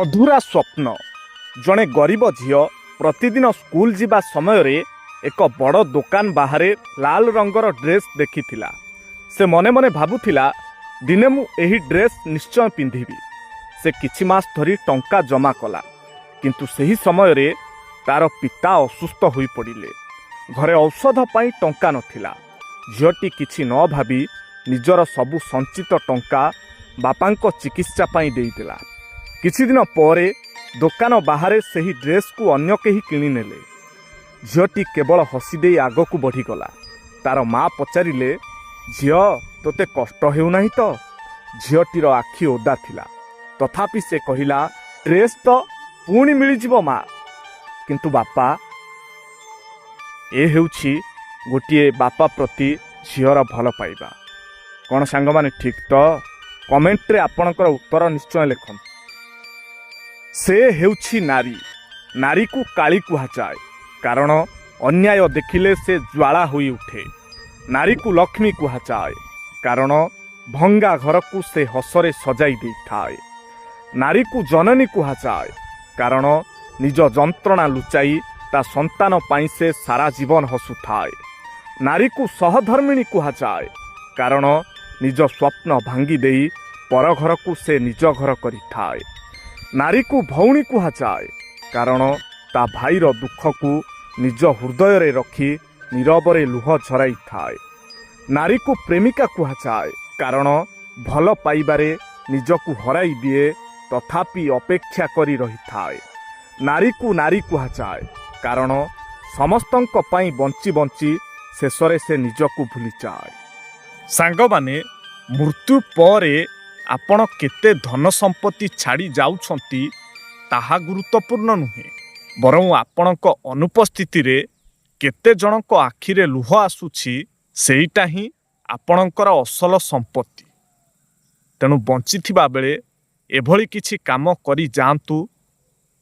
ଅଧୁରା ସ୍ୱପ୍ନ। ଜଣେ ଗରିବ ଝିଅ ପ୍ରତିଦିନ ସ୍କୁଲ ଯିବା ସମୟରେ ଏକ ବଡ଼ ଦୋକାନ ବାହାରେ ଲାଲ ରଙ୍ଗର ଡ୍ରେସ୍ ଦେଖିଥିଲା। ସେ ମନେ ମନେ ଭାବୁଥିଲା, ଦିନେ ମୁଁ ଏହି ଡ୍ରେସ୍ ନିଶ୍ଚୟ ପିନ୍ଧିବି। ସେ କିଛି ମାସ ଧରି ଟଙ୍କା ଜମା କଲା, କିନ୍ତୁ ସେହି ସମୟରେ ତାର ପିତା ଅସୁସ୍ଥ ହୋଇପଡ଼ିଲେ। ଘରେ ଔଷଧ ପାଇଁ ଟଙ୍କା ନଥିଲା। ଝିଅଟି କିଛି ନ ଭାବି ନିଜର ସବୁ ସଞ୍ଚିତ ଟଙ୍କା ବାପାଙ୍କ ଚିକିତ୍ସା ପାଇଁ ଦେଇଦେଲା। କିଛି ଦିନ ପରେ ଦୋକାନ ବାହାରେ ସେହି ଡ୍ରେସ୍କୁ ଅନ୍ୟ କେହି କିଣିନେଲେ। ଝିଅଟି କେବଳ ହସିଦେଇ ଆଗକୁ ବଢ଼ିଗଲା। ତାର ମା ପଚାରିଲେ, ଝିଅ, ତୋତେ କଷ୍ଟ ହେଉନାହିଁ ତ? ଝିଅଟିର ଆଖି ଓଦା ଥିଲା, ତଥାପି ସେ କହିଲା, ଡ୍ରେସ୍ ତ ପୁଣି ମିଳିଯିବ ମା। କିନ୍ତୁ ବାପା। ଏ ହେଉଛି ଗୋଟିଏ ବାପା ପ୍ରତି ଝିଅର ଭଲ ପାଇବା। କ'ଣ ସାଙ୍ଗମାନେ ଠିକ୍ ତ? କମେଣ୍ଟରେ ଆପଣଙ୍କର ଉତ୍ତର ନିଶ୍ଚୟ ଲେଖନ୍ତୁ। ସେ ହେଉଛି ନାରୀ। ନାରୀକୁ କାଳୀ କୁହାଯାଏ, କାରଣ ଅନ୍ୟାୟ ଦେଖିଲେ ସେ ଜ୍ୱାଳା ହୋଇ ଉଠେ। ନାରୀକୁ ଲକ୍ଷ୍ମୀ କୁହାଯାଏ, କାରଣ ଭଙ୍ଗା ଘରକୁ ସେ ହସରେ ସଜାଇ ଦେଇଥାଏ। ନାରୀକୁ ଜନନୀ କୁହାଯାଏ, କାରଣ ନିଜ ଯନ୍ତ୍ରଣା ଲୁଚାଇ ତା ସନ୍ତାନ ପାଇଁ ସେ ସାରା ଜୀବନ ହସୁଥାଏ। ନାରୀକୁ ସହଧର୍ମିଣୀ କୁହାଯାଏ, କାରଣ ନିଜ ସ୍ୱପ୍ନ ଭାଙ୍ଗି ଦେଇ ପର ଘରକୁ ସେ ନିଜ ଘର କରିଥାଏ। ନାରୀକୁ ଭଉଣୀ କୁହାଯାଏ, କାରଣ ତା ଭାଇର ଦୁଃଖକୁ ନିଜ ହୃଦୟରେ ରଖି ନୀରବରେ ଲୁହ ଝରାଇଥାଏ। ନାରୀକୁ ପ୍ରେମିକା କୁହାଯାଏ, କାରଣ ଭଲ ପାଇବାରେ ନିଜକୁ ହରାଇ ଦିଏ, ତଥାପି ଅପେକ୍ଷା କରି ରହିଥାଏ। ନାରୀକୁ ନାରୀ କୁହାଯାଏ, କାରଣ ସମସ୍ତଙ୍କ ପାଇଁ ବଞ୍ଚି ବଞ୍ଚି ଶେଷରେ ସେ ନିଜକୁ ଭୁଲିଯାଏ। ସାଙ୍ଗମାନେ, ମୃତ୍ୟୁ ପରେ ଆପଣ କେତେ ଧନ ସମ୍ପତ୍ତି ଛାଡ଼ି ଯାଉଛନ୍ତି ତାହା ଗୁରୁତ୍ୱପୂର୍ଣ୍ଣ ନୁହେଁ, ବରଂ ଆପଣଙ୍କ ଅନୁପସ୍ଥିତିରେ କେତେ ଜଣଙ୍କ ଆଖିରେ ଲୁହ ଆସୁଛି ସେଇଟା ହିଁ ଆପଣଙ୍କର ଅସଲ ସମ୍ପତ୍ତି। ତେଣୁ ବଞ୍ଚିଥିବା ବେଳେ ଏଭଳି କିଛି କାମ କରି ଯାଆନ୍ତୁ,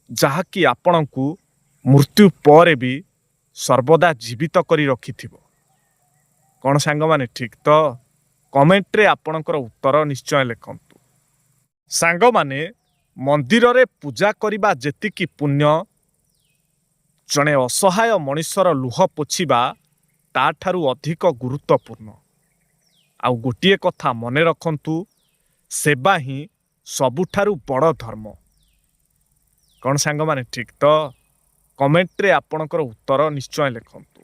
ଯାହାକି ଆପଣଙ୍କୁ ମୃତ୍ୟୁ ପରେ ବି ସର୍ବଦା ଜୀବିତ କରି ରଖିଥିବ। କ'ଣ ସାଙ୍ଗମାନେ ଠିକ୍ ତ? କମେଣ୍ଟରେ ଆପଣଙ୍କର ଉତ୍ତର ନିଶ୍ଚୟ ଲେଖନ୍ତୁ। ସାଙ୍ଗମାନେ, ମନ୍ଦିରରେ ପୂଜା କରିବା ଯେତିକି ପୁଣ୍ୟ, ଜଣେ ଅସହାୟ ମଣିଷର ଲୁହ ପୋଛିବା ତାଠାରୁ ଅଧିକ ଗୁରୁତ୍ୱପୂର୍ଣ୍ଣ। ଆଉ ଗୋଟିଏ କଥା ମନେ ରଖନ୍ତୁ, ସେବା ହିଁ ସବୁଠାରୁ ବଡ଼ ଧର୍ମ। କ'ଣ ସାଙ୍ଗମାନେ ଠିକ୍ ତ? କମେଣ୍ଟରେ ଆପଣଙ୍କର ଉତ୍ତର ନିଶ୍ଚୟ ଲେଖନ୍ତୁ।